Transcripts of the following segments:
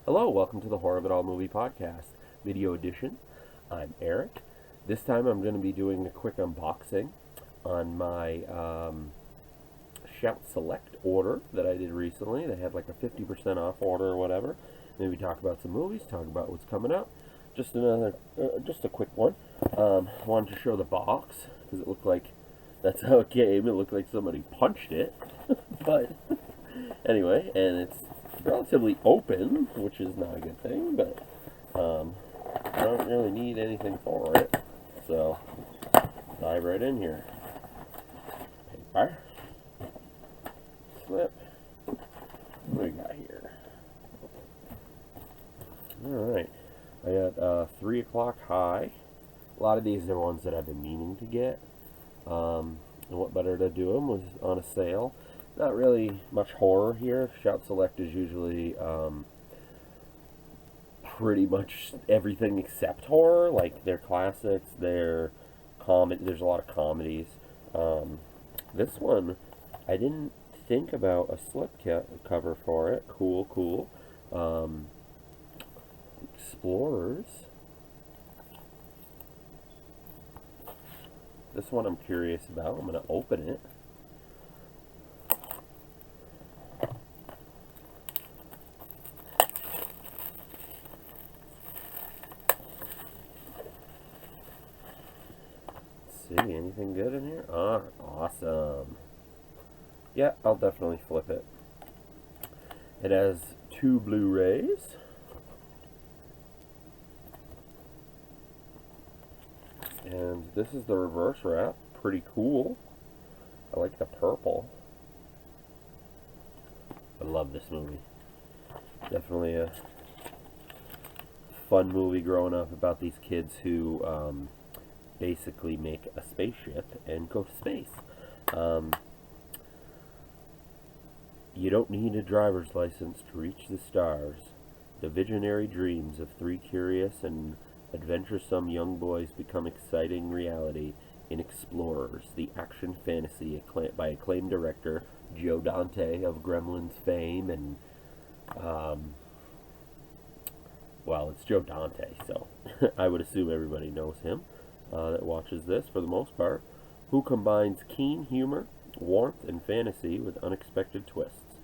Hello, welcome to the Horror of It All Movie Podcast, video edition. I'm Eric. This time I'm going to be doing a quick unboxing on my Shout Select order that I did recently. They had like a 50% off order or whatever. Maybe talk about some movies, talk about what's coming up. Just a quick one. Wanted to show the box because it looked like that's how it came. It looked like somebody punched it, but anyway, and it's relatively open, which is not a good thing, but I don't really need anything for it, so dive right in here. Paper, slip, what do we got here? Alright, I got 3 o'clock high. A lot of these are ones that I've been meaning to get, and what better to do them was on a sale. Not really much horror here. Shout Select is usually pretty much everything except horror. Like their classics, their comedy. There's a lot of comedies. This one, I didn't think about a slip cover for it. Cool. Explorers. This one I'm curious about. I'm gonna open it. See, anything good in here? Ah, awesome. Yeah, I'll definitely flip it. It has 2 Blu-rays. And this is the reverse wrap. Pretty cool. I like the purple. I love this movie. Definitely a fun movie growing up about these kids who basically make a spaceship and go to space. You don't need a driver's license to reach the stars. The visionary dreams of 3 curious and adventuresome young boys become exciting reality in Explorers, the action fantasy by acclaimed director Joe Dante of Gremlins fame, and well, it's Joe Dante, so I would assume everybody knows him that watches this for the most part, who combines keen humor, warmth, and fantasy with unexpected twists.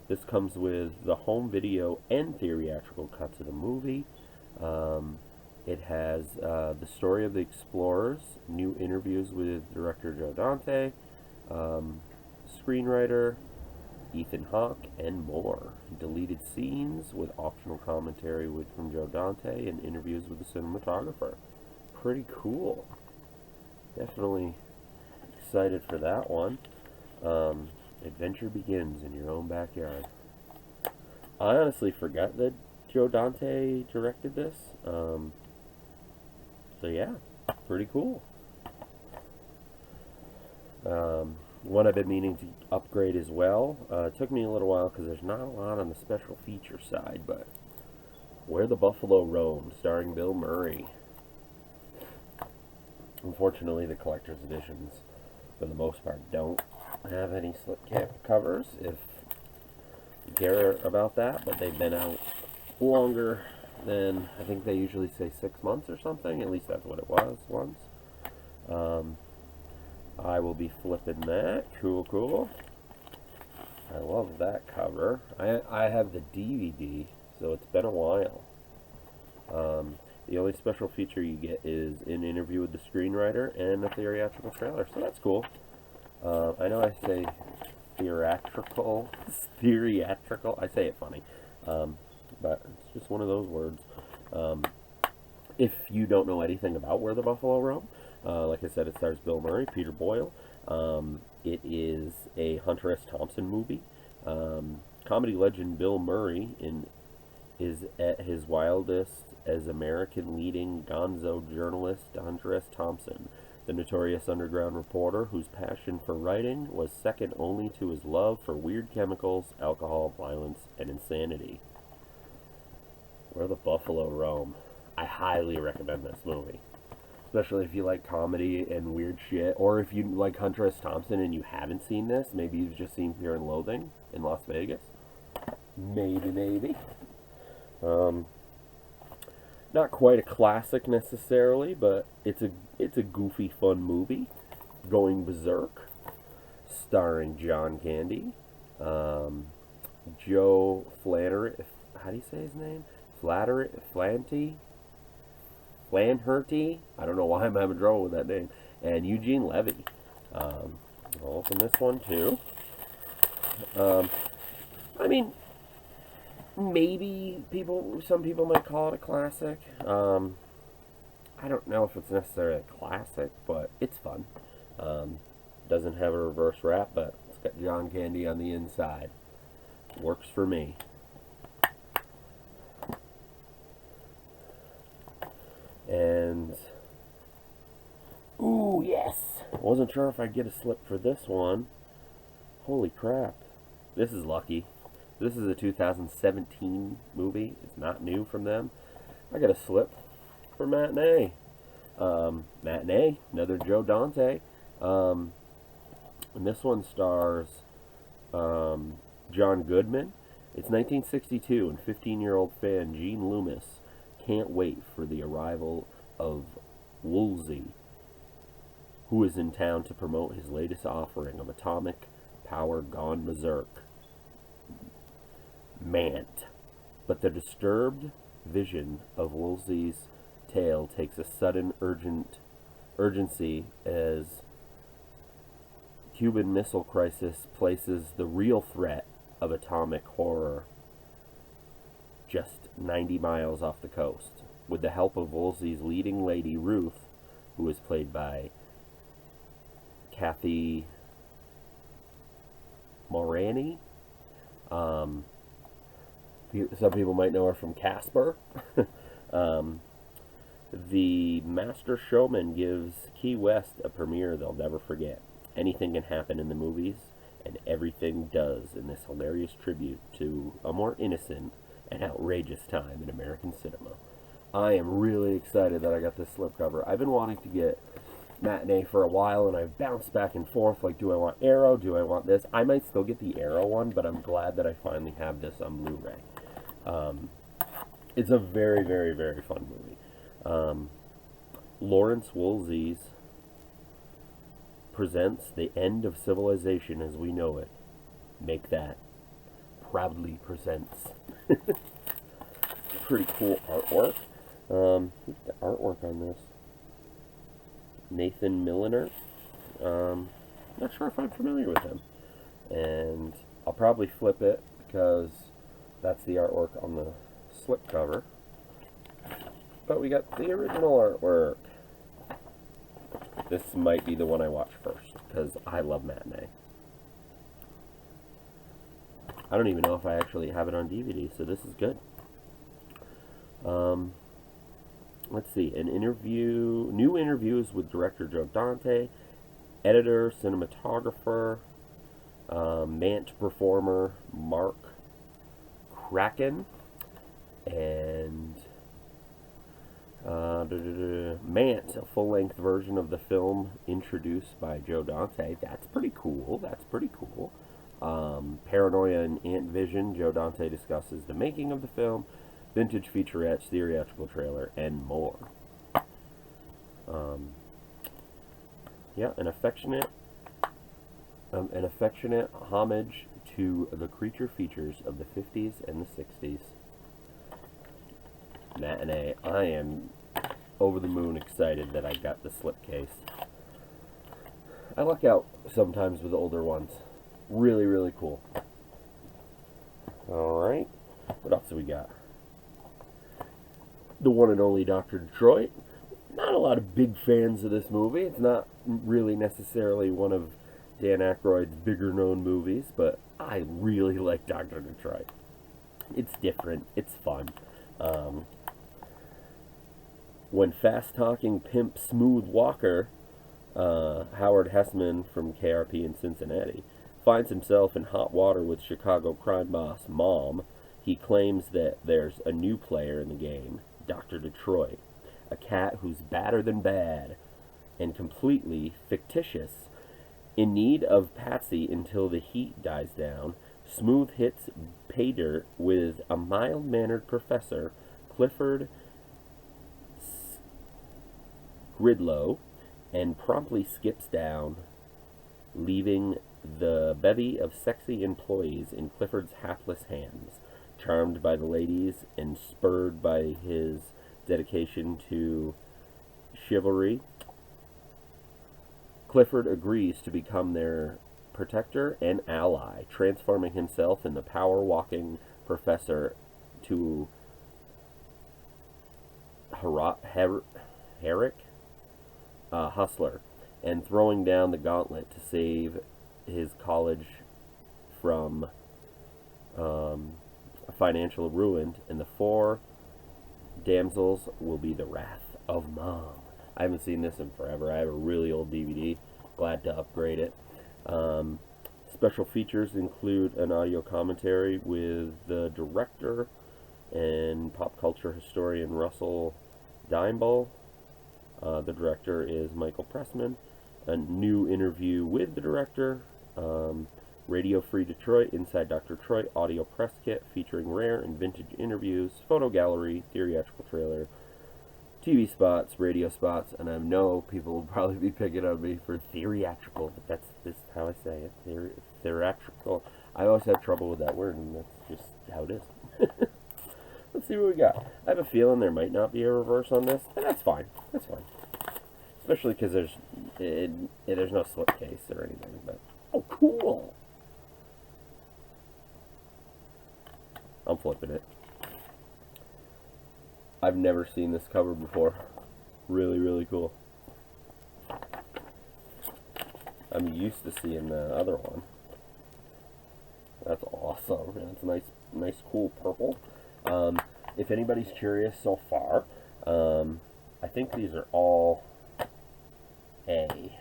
This comes with the home video and theatrical cuts of the movie. It has the story of the Explorers, new interviews with director Joe Dante, screenwriter Ethan Hawke, and more. Deleted scenes with optional commentary from Joe Dante and interviews with the cinematographer. Pretty cool. Definitely excited for that one. Adventure begins in your own backyard. I honestly forgot that Joe Dante directed this. So yeah, pretty cool. One I've been meaning to upgrade as well. It took me a little while because there's not a lot on the special feature side, but Where the Buffalo Roam, starring Bill Murray. Unfortunately, the collector's editions, for the most part, don't have any slipcap covers, if you care about that, but they've been out longer than, I think they usually say 6 months or something. At least that's what it was once. I will be flipping that. Cool. I love that cover. I have the DVD, so it's been a while. The only special feature you get is an interview with the screenwriter and a theatrical trailer, so that's cool. I know I say theatrical, I say it funny, but it's just one of those words. If you don't know anything about Where the Buffalo Roam, like I said, it stars Bill Murray, Peter Boyle. It is a Hunter S. Thompson movie. Comedy legend Bill Murray is at his wildest as American leading gonzo journalist Hunter S. Thompson, the notorious underground reporter whose passion for writing was second only to his love for weird chemicals, alcohol, violence, and insanity. Where the Buffalo Roam. I highly recommend this movie. Especially if you like comedy and weird shit, or if you like Hunter S. Thompson and you haven't seen this, maybe you've just seen Fear and Loathing in Las Vegas. Maybe. Um, Not quite a classic necessarily, but it's a goofy, fun movie. Going Berserk, starring John Candy, um, Joe Flannery. How do you say his name? Flanherty. I don't know why I'm having trouble with that name. And Eugene Levy. I'll open this one too. Um, I mean, maybe some people might call it a classic. I don't know if it's necessarily a classic, but it's fun. Doesn't have a reverse wrap, but it's got John Candy on the inside. Works for me. And ooh, yes! Wasn't sure if I'd get a slip for this one. Holy crap. This is lucky. This is a 2017 movie. It's not new from them. I got a slip for Matinee. Matinee, another Joe Dante. And this one stars John Goodman. It's 1962, and 15-year-old fan Gene Loomis can't wait for the arrival of Woolsey, who is in town to promote his latest offering of atomic power gone berserk, Mant. But the disturbed vision of Woolsey's tale takes a sudden urgency as Cuban Missile Crisis places the real threat of atomic horror just 90 miles off the coast. With the help of Woolsey's leading lady, Ruth, who is played by Kathy Morani. Some people might know her from Casper. The Master Showman gives Key West a premiere they'll never forget. Anything can happen in the movies, and everything does in this hilarious tribute to a more innocent and outrageous time in American cinema. I am really excited that I got this slipcover. I've been wanting to get Matinee for a while, and I've bounced back and forth, like, do I want Arrow, do I want this? I might still get the Arrow one, but I'm glad that I finally have this on Blu-ray. It's a very, very, very fun movie. Lawrence Woolsey's presents the end of civilization as we know it. Make that. Proudly presents. Pretty cool artwork. Who's the artwork on this? Nathan Milliner. Not sure if I'm familiar with him. And I'll probably flip it because that's the artwork on the slipcover. But we got the original artwork. This might be the one I watch first because I love Matinee. I don't even know if I actually have it on DVD, so this is good. Let's see, new interviews with director Joe Dante, editor, cinematographer, Mant performer Mark Kraken, and Mant, a full-length version of the film introduced by Joe Dante. That's pretty cool. Paranoia and Ant Vision. Joe Dante discusses the making of the film, vintage featurettes, theatrical trailer, and more. An affectionate homage to the creature features of the 50s and the 60s. Matinee. I am over the moon excited that I got the slipcase. I luck out sometimes with older ones. Really, really cool. Alright. What else do we got? The one and only Dr. Detroit. Not a lot of big fans of this movie. It's not really necessarily one of Dan Aykroyd's bigger known movies, but I really like Dr. Detroit. It's different. It's fun. When fast-talking pimp Smooth Walker, Howard Hessman from KRP in Cincinnati, finds himself in hot water with Chicago crime boss Mom, he claims that there's a new player in the game, Dr. Detroit, a cat who's badder than bad and completely fictitious. In need of Patsy until the heat dies down, Smooth hits pay dirt with a mild-mannered professor, Clifford Gridlow, and promptly skips down, leaving the bevy of sexy employees in Clifford's hapless hands. Charmed by the ladies and spurred by his dedication to chivalry, Clifford agrees to become their protector and ally, transforming himself in the power-walking professor to Herrick hustler, and throwing down the gauntlet to save his college from financial ruin. And the four damsels will be the wrath of Mom. I haven't seen this in forever. I have a really old DVD. Glad to upgrade it. Special features include an audio commentary with the director and pop culture historian Russell Dimeball. The director is Michael Pressman. A new interview with the director. Radio Free Detroit, Inside Dr. Troy, audio press kit featuring rare and vintage interviews, photo gallery, theatrical trailer, TV spots, radio spots, and I know people will probably be picking on me for theatrical, but that's just how I say it. Theatrical. I always have trouble with that word, and that's just how it is. Let's see what we got. I have a feeling there might not be a reverse on this, but that's fine. That's fine. Especially because there's no slipcase or anything. But oh, cool! I'm flipping it. I've never seen this cover before. Really, really cool. I'm used to seeing the other one. That's awesome. And it's nice, cool purple. If anybody's curious so far, I think these are all A.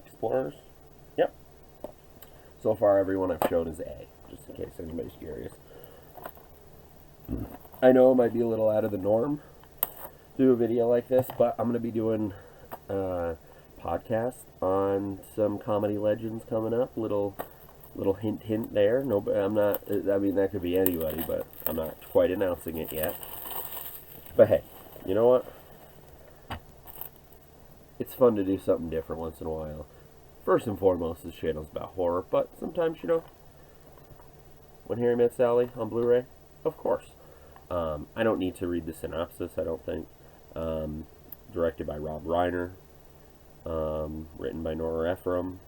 Explorers? Yep. So far, everyone I've shown is A, just in case anybody's curious. I know it might be a little out of the norm to do a video like this, but I'm going to be doing a podcast on some comedy legends coming up. Little hint there. No, I'm not. I mean, that could be anybody, but I'm not quite announcing it yet. But hey, you know what? It's fun to do something different once in a while. First and foremost, this channel's about horror, but sometimes, you know, When Harry Met Sally on Blu-ray, of course. I don't need to read the synopsis, I don't think. Directed by Rob Reiner. Written by Nora Ephron.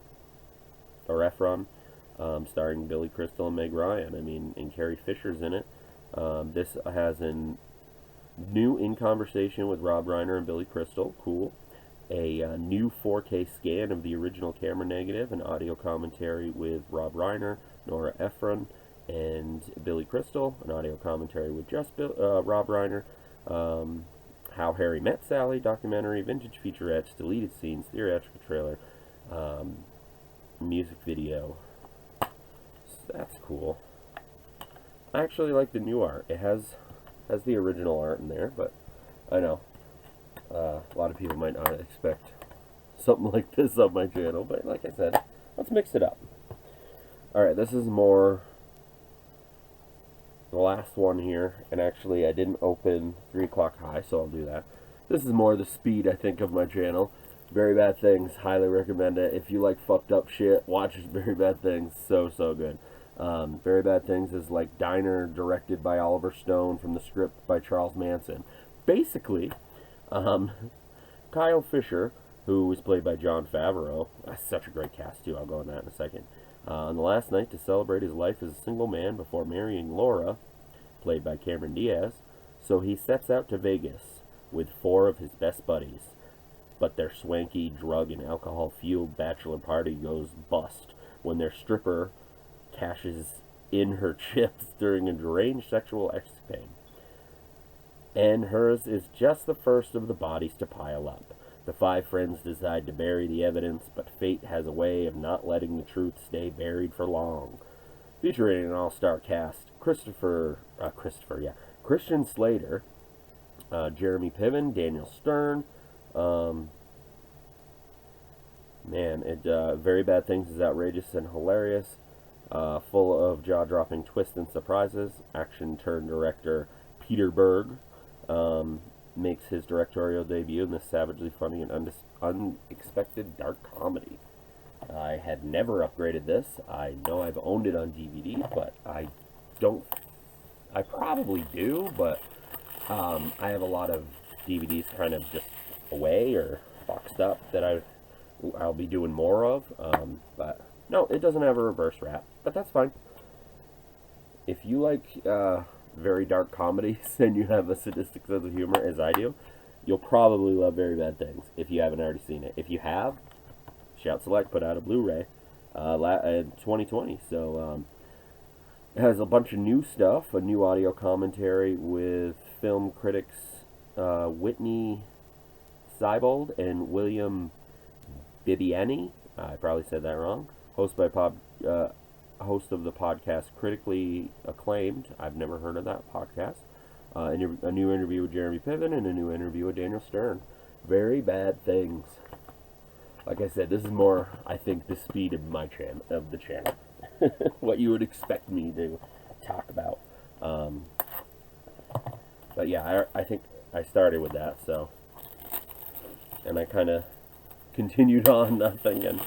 Starring Billy Crystal and Meg Ryan. I mean, and Carrie Fisher's in it. This has a new In Conversation with Rob Reiner and Billy Crystal. Cool. A new 4K scan of the original camera negative, an audio commentary with Rob Reiner, Nora Ephron, and Billy Crystal, an audio commentary with just Rob Reiner, How Harry Met Sally, documentary, vintage featurettes, deleted scenes, theatrical trailer, music video. So that's cool. I actually like the new art. It has the original art in there, but I know a lot of people might not expect something like this on my channel, but like I said, let's mix it up. Alright, this is more the last one here, and actually I didn't open 3 O'Clock High, so I'll do that. This is more the speed, I think, of my channel. Very Bad Things, highly recommend it. If you like fucked up shit, watch Very Bad Things, so good. Very Bad Things is like Diner, directed by Oliver Stone, from the script by Charles Manson. Basically, Kyle Fisher, who was played by Jon Favreau, that's such a great cast too, I'll go on that in a second. On the last night to celebrate his life as a single man before marrying Laura, played by Cameron Diaz, so he sets out to Vegas with 4 of his best buddies, but their swanky, drug and alcohol-fueled bachelor party goes bust when their stripper cashes in her chips during a deranged sexual escapade. And hers is just the first of the bodies to pile up. The 5 friends decide to bury the evidence, but fate has a way of not letting the truth stay buried for long. Featuring an all-star cast, Christian Slater, Jeremy Piven, Daniel Stern. Very Bad Things is outrageous and hilarious. full of jaw-dropping twists and surprises. Action-turned-director Peter Berg makes his directorial debut in this savagely funny and unexpected dark comedy. I had never upgraded this. I know I've owned it on DVD, but I probably do, but I have a lot of DVDs kind of just away or boxed up that I'll be doing more of. But no, it doesn't have a reverse wrap, but that's fine. If you like very dark comedies and you have a sadistic sense of humor, as I do, you'll probably love Very Bad Things if you haven't already seen it. If you have, Shout Select put out a Blu-ray in 2020, so it has a bunch of new stuff, a new audio commentary with film critics Whitney Seibold and William Bibiani. I probably said that wrong. Host of the podcast Critically Acclaimed. I've never heard of that podcast. A new interview with Jeremy Piven and a new interview with Daniel Stern. Very Bad Things. Like I said, this is more, I think, the speed of the channel. What you would expect me to talk about. But yeah, I think I started with that, so. And I kind of continued on thinking.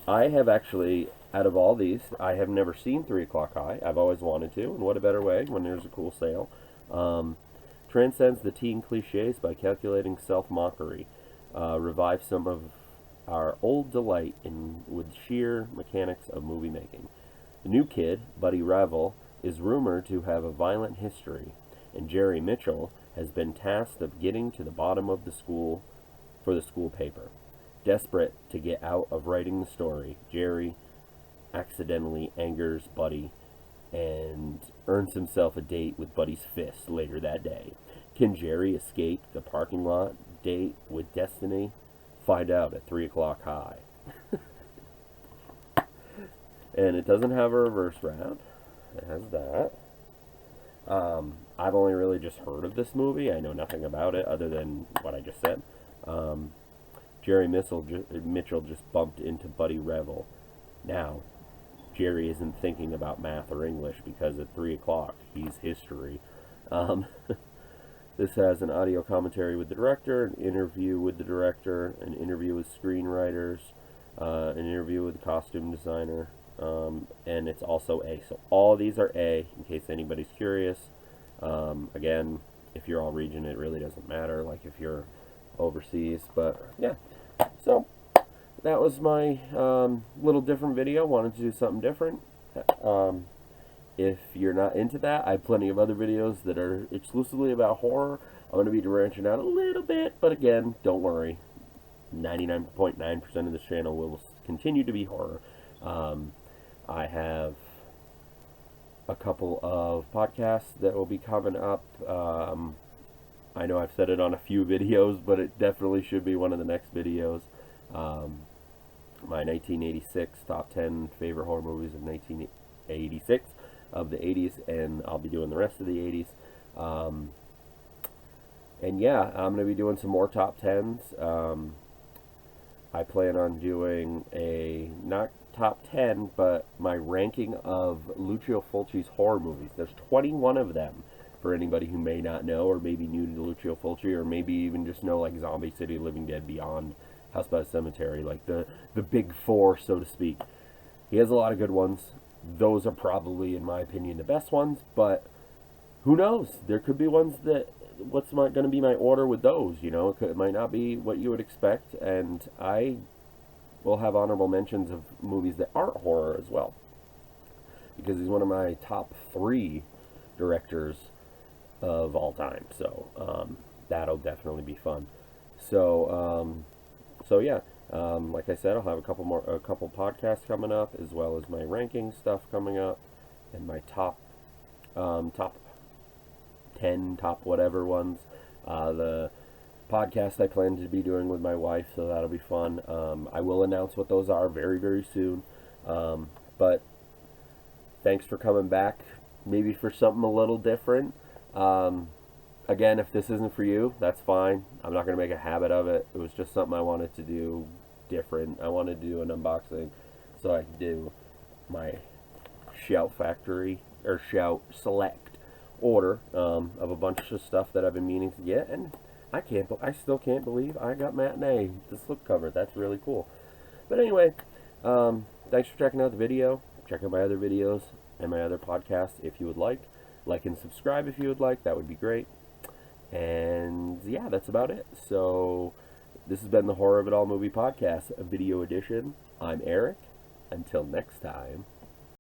I have actually, out of all these, I have never seen 3 O'Clock High. I've always wanted to, and what a better way when there's a cool sale. Transcends the teen cliches by calculating self-mockery. Revive some of our old delight with sheer mechanics of movie making. The new kid, Buddy Revel, is rumored to have a violent history, and Jerry Mitchell has been tasked of getting to the bottom of the school paper. Desperate to get out of writing the story, Jerry accidentally angers Buddy and earns himself a date with Buddy's fist later that day. Can Jerry escape the parking lot date with Destiny? Find out at 3 O'Clock High. And it doesn't have a reverse wrap. It has that. I've only really just heard of this movie. I know nothing about it other than what I just said. Jerry Mitchell just bumped into Buddy Revel. Now, Jerry isn't thinking about math or English because at 3 o'clock he's history. This has an audio commentary with the director, an interview with the director, an interview with screenwriters, an interview with the costume designer, and it's also A. So all of these are A, in case anybody's curious. Again, if you're all region, it really doesn't matter, like if you're overseas, but yeah. So that was my little different video. Wanted to do something different. If you're not into that, I have plenty of other videos that are exclusively about horror. I'm going to be branching out a little bit, but again, don't worry. 99.9% of this channel will continue to be horror. I have a couple of podcasts that will be coming up. I know I've said it on a few videos, but it definitely should be one of the next videos. My 1986 top 10 favorite horror movies of 1986 of the 80s, and I'll be doing the rest of the 80s. And yeah, I'm going to be doing some more top 10s. I plan on doing a, not top 10, but my ranking of Lucio Fulci's horror movies. There's 21 of them, for anybody who may not know, or maybe new to Lucio Fulci, or maybe even just know like Zombie City, Living Dead, Beyond, House by the Cemetery, like the big four, so to speak. He has a lot of good ones. Those are probably, in my opinion, the best ones, but who knows? There could be ones that, what's going to be my order with those, you know? It might not be what you would expect, and I will have honorable mentions of movies that aren't horror as well, because he's one of my top 3 directors of all time, so that'll definitely be fun. So yeah, like I said, I'll have a couple podcasts coming up, as well as my ranking stuff coming up, and my top 10, top whatever ones. The podcast I plan to be doing with my wife, so that'll be fun. I will announce what those are very, very soon. But thanks for coming back, maybe for something a little different. Again, if this isn't for you, that's fine. I'm not going to make a habit of it. It was just something I wanted to do different. I wanted to do an unboxing so I could do my Shout Factory or Shout Select order of a bunch of stuff that I've been meaning to get, and I still can't believe I got Matinee, the slipcover. That's really cool. But anyway, thanks for checking out the video. Check out my other videos and my other podcasts if you would like. Like and subscribe if you would like. That would be great. And yeah, that's about it. So this has been the Horror of It All Movie Podcast, a video edition. I'm Eric. Until next time.